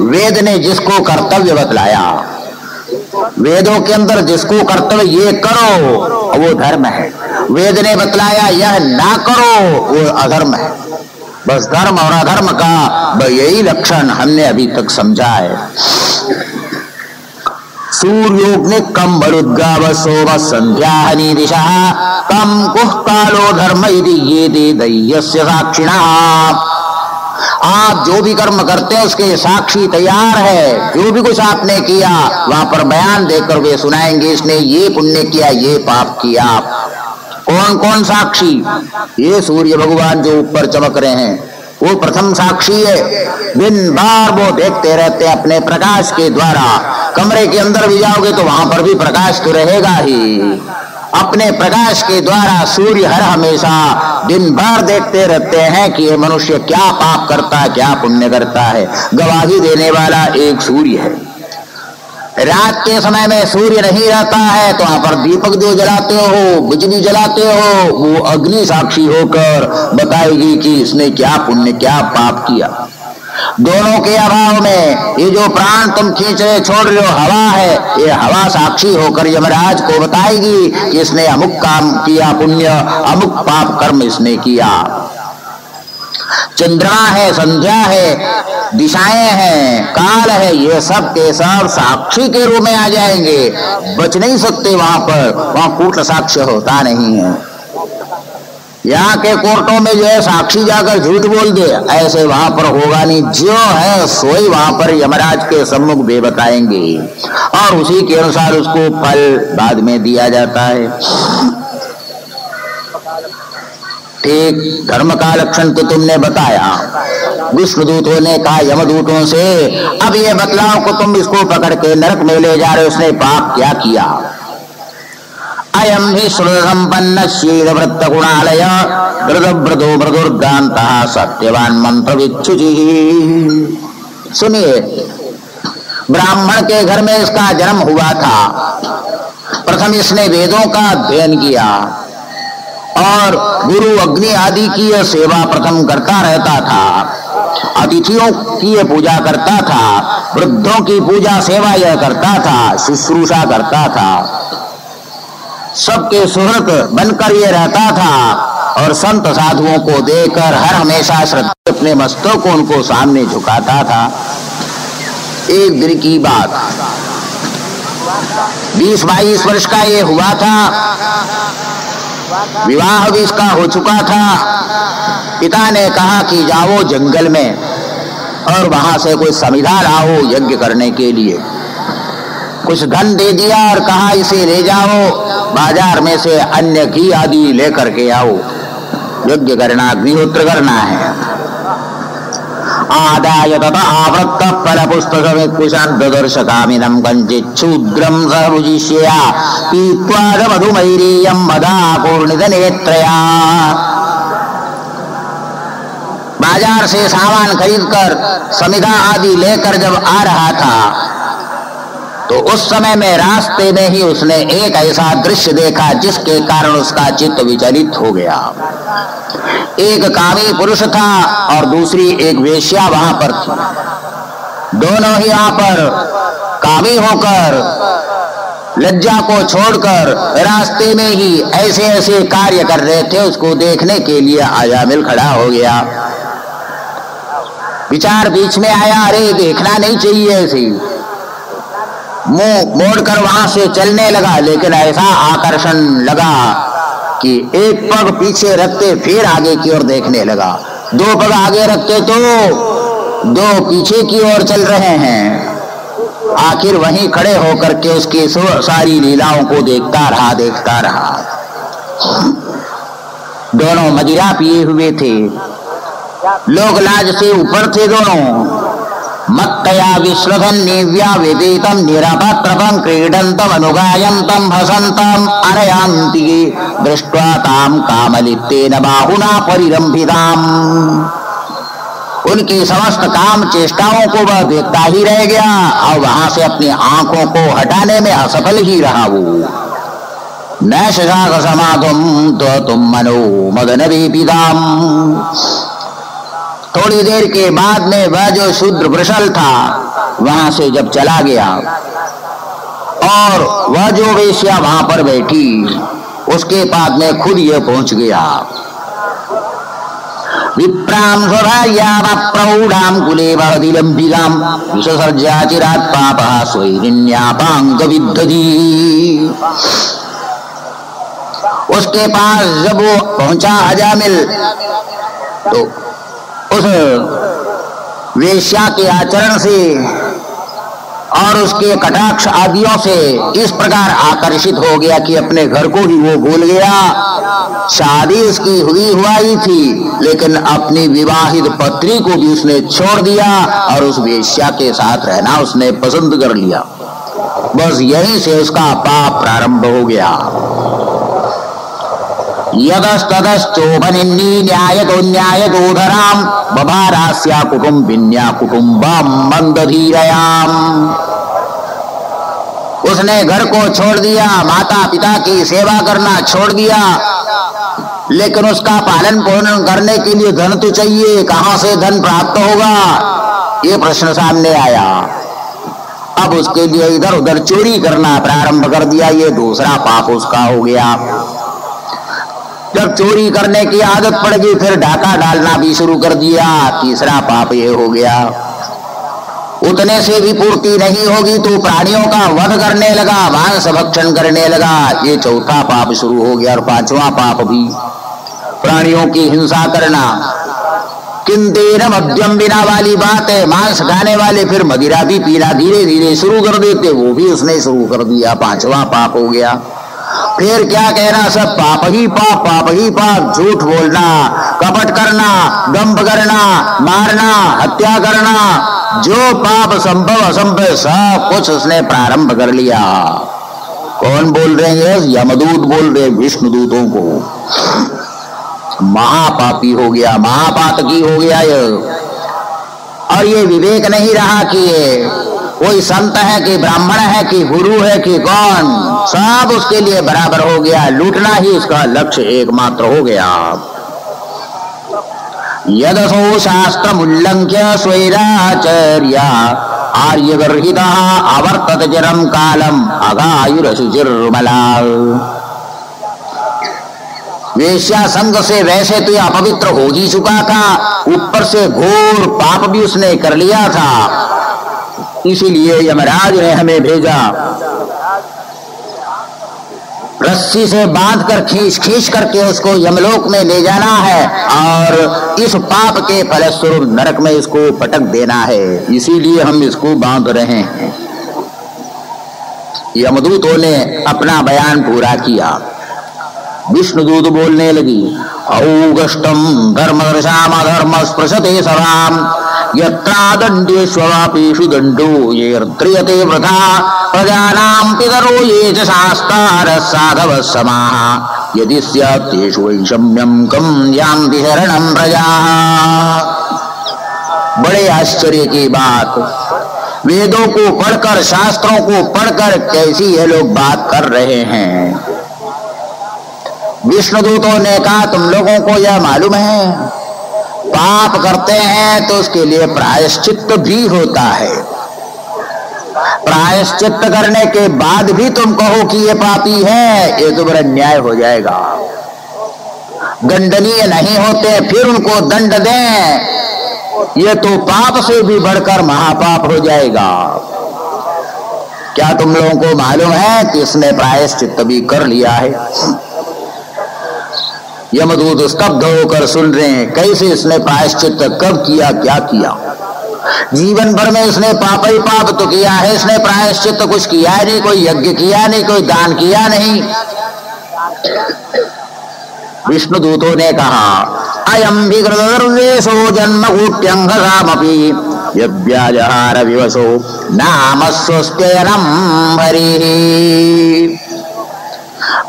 वेद ने जिसको कर्तव्य बतलाया, वेदों के अंदर जिसको कर्तव्य ये करो वो धर्म है, वेद ने बतलाया यह ना करो वो अधर्म है। बस धर्म और अधर्म का यही लक्षण हमने अभी तक समझा है। सूर्योग्नि कम बरुद्गाव सोम संध्याहनी दिशा कम कुह कालो धर्म ये दैयस्य साक्षिणा। आप जो भी कर्म करते हैं उसके साक्षी तैयार है, जो भी कुछ आपने किया वहां पर बयान देकर वे सुनाएंगे, इसने ये पुण्य किया ये पाप किया। कौन कौन साक्षी? ये सूर्य भगवान जो ऊपर चमक रहे हैं वो प्रथम साक्षी है। दिन बार वो देखते रहते हैं अपने प्रकाश के द्वारा। कमरे के अंदर भी जाओगे तो वहां पर भी प्रकाश तो रहेगा ही। अपने प्रकाश के द्वारा सूर्य हर हमेशा दिन भर देखते रहते हैं कि ये मनुष्य क्या पाप करता है क्या पुण्य करता है। गवाही देने वाला एक सूर्य है। रात के समय में सूर्य नहीं रहता है तो वहां पर दीपक जो जलाते हो, बिजली जलाते हो, वो अग्नि साक्षी होकर बताएगी कि इसने क्या पुण्य क्या पाप किया। दोनों के अभाव में ये जो प्राण तुम खींच रहे छोड़ रहे हो हवा है, ये हवा साक्षी होकर यमराज को बताएगी कि इसने अमुक काम किया पुण्य, अमुक पाप कर्म इसने किया। चंद्रमा है, संध्या है, दिशाएं हैं, काल है, ये सब के सब साक्षी के रूप में आ जाएंगे। बच नहीं सकते वहां पर, वहां कूट साक्ष्य होता नहीं है। यहाँ के कोर्टों में जो है साक्षी जाकर झूठ बोल दे, ऐसे वहां पर होगा नहीं। जो है सोई वहां पर यमराज के सम्मुख वे बताएंगे और उसी के अनुसार उसको फल बाद में दिया जाता है। ठीक धर्म का लक्षण तो तुमने बताया। विष्णुदूतों ने कहा यमदूतों से, अब ये बतलाओ को तुम इसको पकड़ के नरक में ले जा रहे हो, उसने पाप क्या किया? अयम ही श्रुत संपन्न शील वृत्त गुणालय व्रतो व्रतुर्दान्तः सत्यवान मंत्र विच्छुचि। सुनिए, ब्राह्मण के घर में इसका जन्म हुआ था। प्रथम इसने वेदों का अध्ययन किया और गुरु अग्नि आदि की यह सेवा प्रथम करता रहता था। अतिथियों की यह पूजा करता था, वृद्धों की पूजा सेवा यह करता था, शुश्रूषा करता था, सबके सुहृत बनकर ये रहता था और संत साधुओं को देखकर हर हमेशा श्रद्धा अपने मस्तक को उनको सामने झुकाता था। एक दिन की बात, 20-22 वर्ष का ये हुआ था। विवाह भी इसका हो चुका था। पिता ने कहा कि जाओ जंगल में और वहां से कोई समिधा लाओ यज्ञ करने के लिए। कुछ धन दे दिया और कहा इसे ले जाओ बाजार में से अन्य घी आदि लेकर के आओ, यज्ञ करना, अग्निहोत्र करना है। आदाय तथा आवृत्त फल पुस्तक कुशांत दर्शकामिनम कंचित क्षुद्रम सहभुजिष्या पीत्वा मधुमैरीयम मदापूर्णित नेत्रया। बाजार से सामान खरीदकर समिधा आदि लेकर जब आ रहा था तो उस समय में रास्ते में ही उसने एक ऐसा दृश्य देखा जिसके कारण उसका चित्त विचलित हो गया। एक कामी पुरुष था और दूसरी एक वेश्या वहां पर थी। दोनों ही वहां पर कामी होकर लज्जा को छोड़कर रास्ते में ही ऐसे ऐसे कार्य कर रहे थे। उसको देखने के लिए आयामिल खड़ा हो गया। विचार बीच में आया, अरे देखना नहीं चाहिए ऐसे। मुंह मोड़कर वहां से चलने लगा, लेकिन ऐसा आकर्षण लगा कि एक पग पीछे रखते फिर आगे की ओर देखने लगा, 2 पग आगे रखते तो 2 पीछे की ओर चल रहे हैं। आखिर वहीं खड़े होकर के उसकी सारी लीलाओं को देखता रहा। दोनों मदिरा पिए हुए थे, लोग लाज से ऊपर थे दोनों। मत्तया विश्रधन्यव्या वेदितं निरपत्रपं क्रीडन्तम् अनुगायन्तम् हसन्तम् अरयान्ति दृष्ट्वा तां कामलिप्तेन बाहुना परिरम्भिताम्। उनकी समस्त काम चेष्टाओं को वह देखता ही रह गया और वहां से अपनी आंखों को हटाने में असफल ही रहा वो। न शशाक समाधुम तो तुम मनो मदन विपिदाम। थोड़ी देर के बाद में वह जो शूद्र वृषल था वहां से जब चला गया और वह जो वेश्या वहां पर बैठी उसके पास में खुद ये पहुंच गया। विप्राम स्वभार्याम प्रौढ़ाम कुले वहदिलंबिकाम विससर्जा चिरात् पापः स्वैरिण्यापांग विद्धि। उसके पास जब वो पहुंचा अजामिल तो उस वेश्या के आचरण से और उसके कटाक्ष आदियों से इस प्रकार आकर्षित हो गया कि अपने घर को ही वो भूल गया। शादी उसकी हुई थी लेकिन अपनी विवाहित पत्नी को भी उसने छोड़ दिया और उस वेश्या के साथ रहना उसने पसंद कर लिया। बस यहीं से उसका पाप प्रारंभ हो गया। यदस्तदश्चोभनिन्नी न्यायतो न्यायतोधराम बभारास्या कुटुम्बिन्या कुटुम्बम मंदधीरयाम। उसने घर को छोड़ दिया, माता पिता की सेवा करना छोड़ दिया, लेकिन उसका पालन पोषण करने के लिए धन तो चाहिए। कहां से धन प्राप्त होगा, ये प्रश्न सामने आया। अब उसके लिए इधर उधर चोरी करना प्रारंभ कर दिया। ये दूसरा पाप उसका हो गया। जब चोरी करने की आदत पड़ गई फिर डाका डालना भी शुरू कर दिया। तीसरा पाप ये हो गया। उतने से भी पूर्ति नहीं होगी तो प्राणियों का वध करने लगा, मांस भक्षण करने लगा। ये चौथा पाप शुरू हो गया। और पांचवा पाप भी प्राणियों की हिंसा करना। किंतेन मध्यम बिना वाली बात है। मांस खाने वाले फिर मदिरा भी पीना धीरे धीरे शुरू कर देते, वो भी उसने शुरू कर दिया। पांचवा पाप हो गया। फिर क्या कहना, सब पाप ही पाप, पाप ही पाप। झूठ बोलना, कपट करना, दंभ करना, मारना, हत्या करना, जो पाप संभव असंभव सब कुछ उसने प्रारंभ कर लिया। कौन बोल रहे हैं? यमदूत बोल रहे, विष्णु दूतों को। महापापी हो गया, महापातकी हो गया ये। और ये विवेक नहीं रहा कि ये कोई संत है कि ब्राह्मण है कि गुरु है कि कौन, सब उसके लिए बराबर हो गया। लूटना ही उसका लक्ष्य एकमात्र हो गया। यदसो शास्त्र उल्लंघ्य स्वैराचर्या आर्यगर्हिता आवर्तत चिरं कालम अगायुरशुचिर्मला। वेश्या संग से वैसे तो अपवित्र हो ही चुका था, ऊपर से घोर पाप भी उसने कर लिया था। इसीलिए यमराज ने हमें भेजा, रस्सी से बांधकर खींच करके उसको यमलोक में ले जाना है और इस पाप के फलस्वरूप नरक में इसको पटक देना है। इसीलिए हम इसको बांध रहे हैं। यमदूतों ने अपना बयान पूरा किया। विष्णुदूत बोलने लगी, औगष्टम धर्मदर्शाम अधर्म स्पृशते सभाम यत्रादण्डेष्वापेषु दण्डो येर्द्रियते वृथा प्रजानां पितरो ये च शास्तारः साधवः समाः यदि स्यात् तेषु वैषम्यं कं यान्ति शरणं प्रजाः। बड़े आश्चर्य की बात, वेदों को पढ़कर, शास्त्रों को पढ़कर कैसी ये लोग बात कर रहे हैं। विष्णुदूतों ने कहा, तुम लोगों को यह मालूम है, पाप करते हैं तो उसके लिए प्रायश्चित्त भी होता है। प्रायश्चित्त करने के बाद भी तुम कहो कि ये पापी है, ये तो बड़ा अन्याय हो जाएगा। दंडनीय नहीं होते फिर उनको दंड दें, ये तो पाप से भी बढ़कर महापाप हो जाएगा। क्या तुम लोगों को मालूम है कि इसने प्रायश्चित्त भी कर लिया है? यमदूत स्तब्ध होकर सुन रहे हैं, कैसे इसने प्रायश्चित्त कब किया, क्या किया। जीवन भर में इसने पाप ही पाप तो किया है, इसने प्रायश्चित तो कुछ किया नहीं, कोई यज्ञ किया नहीं, कोई दान किया नहीं। विष्णु दूतों ने कहा अयम विकृतर्वेशो जन्मकूट्यंघसामपि यव्याजहार विवशो नाम स्वस्त्ययनम हरि।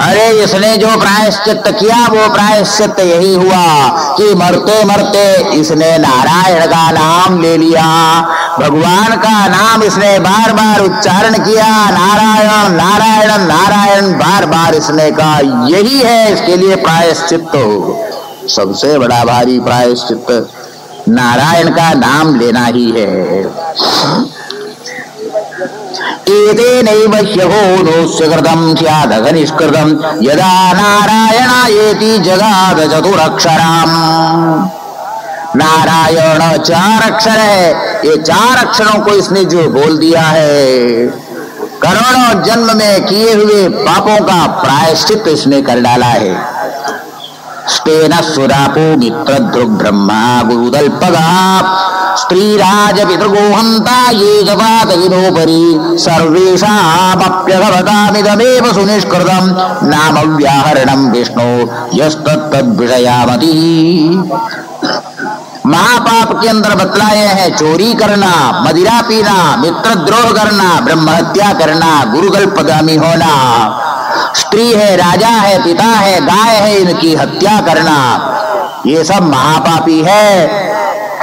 अरे इसने जो प्रायश्चित किया वो प्रायश्चित यही हुआ कि मरते मरते इसने नारायण का नाम ले लिया, भगवान का नाम इसने बार बार उच्चारण किया, नारायण नारायण नारायण बार बार इसने कहा, यही है इसके लिए प्रायश्चित। सबसे बड़ा भारी प्रायश्चित नारायण का नाम लेना ही है। एतेनैव ह्यहोनोऽस्य कृतं स्यादघनिष्कृतं यदा नारायणायेति जगाद चतुरक्षराम्। नारायण 4 अक्षर है, ये 4 अक्षरों को इसने जो बोल दिया है, करोड़ों जन्म में किए हुए पापों का प्रायश्चित इसने कर डाला है। स्तेन सुरापो मित्रद्रुग ब्रह्मा गुरुदल्पगा स्त्रीराज पितृगोहंता ये जपात विनोपरि सर्वेषामप्यघवतामिदमेव सुनिष्कृतं नाम व्याहरणं विष्णु यस्तत्तद्विषयामति। महापाप के अंदर बतलाए हैं चोरी करना, मदिरा पीना, मित्रद्रोह करना, ब्रह्म हत्या करना, गुरुगल्पगामी होना, स्त्री है, राजा है, पिता है, गाय है, इनकी हत्या करना, ये सब महापापी है।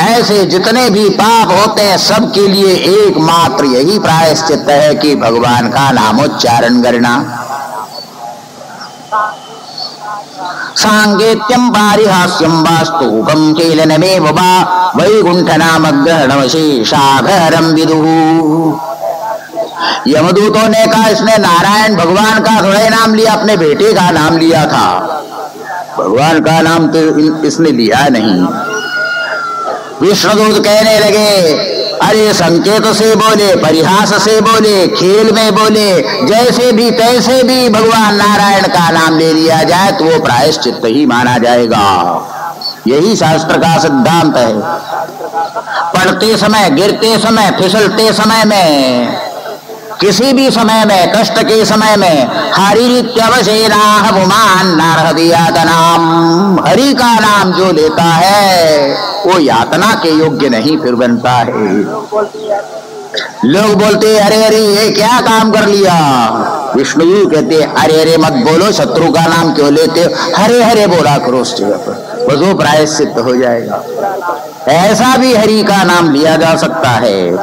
ऐसे जितने भी पाप होते हैं सबके लिए एकमात्र यही प्रायश्चित है कि भगवान का नामोच्चारण करना। सांकेत्यम पारिहास्यम वास्तुकम केलनमेव वा वैकुंठ नाम ग्रहणवशेषाघरम विदुः। यमदूतों ने कहा इसने नारायण भगवान का थोड़ा ही नाम लिया, अपने बेटे का नाम लिया था, भगवान का नाम तो इसने लिया नहीं। विष्णुदूत कहने लगे अरे संकेत से बोले, परिहास से बोले, खेल में बोले, जैसे भी तैसे भी भगवान नारायण का नाम ले लिया जाए तो वो प्रायश्चित ही माना जाएगा। यही शास्त्र का सिद्धांत है। पढ़ते समय, गिरते समय, फिसलते समय में, किसी भी समय में, कष्ट के समय में हरित्यवशेनाह पुमान नारहदियात नाम, हरि का नाम जो लेता है वो यातना के योग्य नहीं फिर बनता है। लोग बोलते अरे अरे ये क्या काम कर लिया, विष्णु जी कहते अरे अरे मत बोलो, शत्रु का नाम क्यों लेते हो, हरे हरे बोला करो उस जगह पर, बस वो प्रायश्चित हो जाएगा। ऐसा भी हरि का नाम लिया जा सकता है।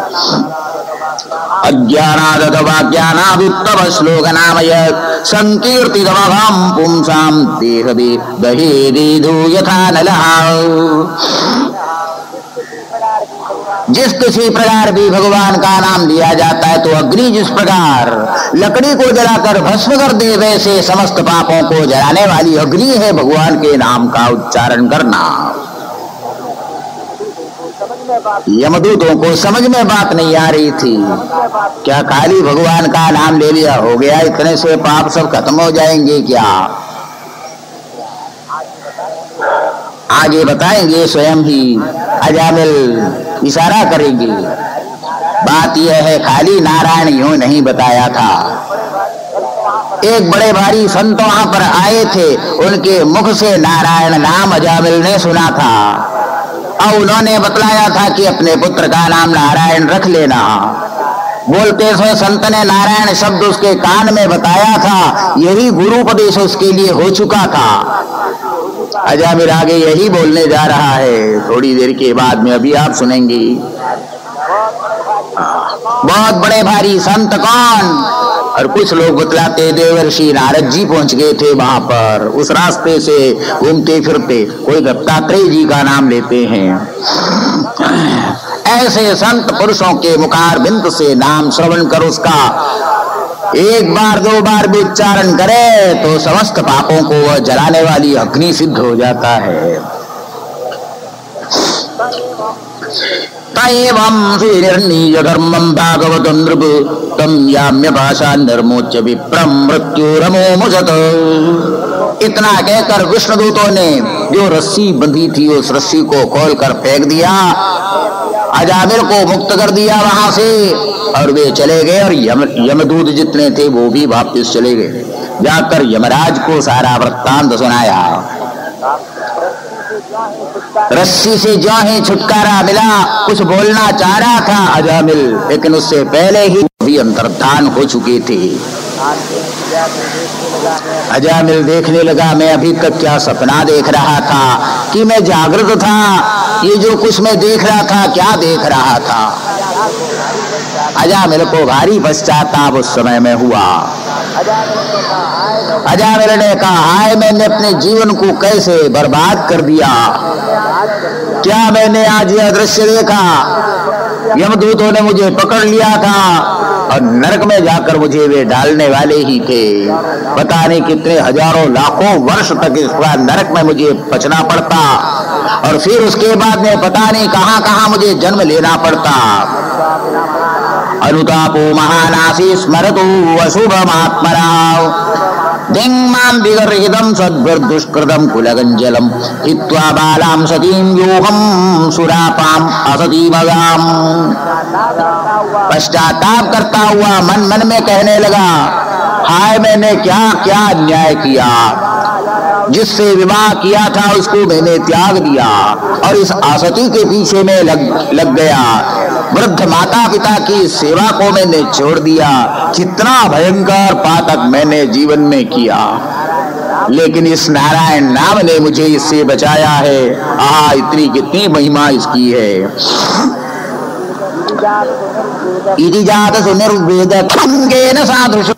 अज्ञानादवाज्ञानादुत्तम श्लोक नामय संकीर्तितमहं पुंसां देहवे दहेदेदो यथा नलः। जिस किसी प्रकार भी भगवान का नाम लिया जाता है तो अग्नि जिस प्रकार लकड़ी को जलाकर भस्म कर दे, वैसे समस्त पापों को जलाने वाली अग्नि है भगवान के नाम का उच्चारण करना। यमदूतों को समझ में बात नहीं आ रही थी, क्या खाली भगवान का नाम ले लिया हो गया, इतने से पाप सब खत्म हो जाएंगे क्या? आगे बताएंगे, स्वयं ही अजामिल इशारा करेंगे। बात यह है खाली नारायण यूं नहीं बताया था। एक बड़े भारी संत वहां पर आए थे, उनके मुख से नारायण नाम अजामिल ने सुना था और उन्होंने बतलाया था कि अपने पुत्र का नाम नारायण रख लेना। बोलते समय संत ने नारायण शब्द उसके कान में बताया था, यही गुरुपदेश उसके लिए हो चुका था। अजामिल आगे यही बोलने जा रहा है, थोड़ी देर के बाद में, अभी आप सुनेंगे। बहुत बड़े भारी संत कौन? और कुछ लोग बतलाते देवर्षि नारद जी पहुंच गए थे वहां पर, उस रास्ते से घूमते फिरते, कोई दत्तात्रेय जी का नाम लेते हैं। ऐसे संत पुरुषों के मुखार बिंद से नाम श्रवण कर उसका एक बार दो बार भी उच्चारण करे तो समस्त पापों को वह जलाने वाली अग्नि सिद्ध हो जाता है। तैवं सुनिर्णीय धर्मं भागवतं नृप तम याम्य भाषा निर्मोच्य विप्रम मृत्युरमोमुषत। इतना कहकर विष्णुदूतों ने जो रस्सी बंधी थी उस रस्सी को खोलकर फेंक दिया अजामिल को मुक्त कर दिया वहां से और वे चले गए और यमदूत जितने थे वो भी वापस चले गए। जाकर यमराज को सारा वृत्तांत सुनाया। रस्सी से जो ही छुटकारा मिला, कुछ बोलना चाह रहा था अजामिल, लेकिन उससे पहले ही भी अंतर्धान हो चुके थे। अजामिल देखने लगा, मैं अभी तक क्या सपना देख रहा था कि मैं जागृत था, ये जो कुछ मैं देख रहा था क्या देख रहा था। अजामिल को भारी पश्चाताप उस समय में हुआ। अजामिल ने कहा, हाय मैंने अपने जीवन को कैसे बर्बाद कर दिया, क्या मैंने आज यह दृश्य देखा, यमदूतों ने मुझे पकड़ लिया था और नरक में जाकर मुझे वे डालने वाले ही थे। पता नहीं कितने हजारों लाखों वर्ष तक इस नरक में मुझे बचना पड़ता और फिर उसके बाद में पता नहीं कहां कहां मुझे जन्म लेना पड़ता। अनुतापो महानासी स्मरतु अशुभमात्मराव दिंगमां विगर्हितं सद्भिर्दुष्कृतं कुलगंजलम हित्वा बालां सतीं योगं सुरापां असतीमगाम। पश्चाताप करता हुआ मन मन में कहने लगा, हाय मैंने क्या क्या अन्याय किया, जिससे विवाह किया था उसको मैंने त्याग दिया और इस आसती के पीछे में लग गया। वृद्ध माता पिता की सेवा को मैंने छोड़ दिया। कितना भयंकर पातक मैंने जीवन में किया, लेकिन इस नारायण नाम ने मुझे इससे बचाया है। आहा, इतनी कितनी महिमा इसकी है। इति जात सुनिर्वेद खंगेन साधुषु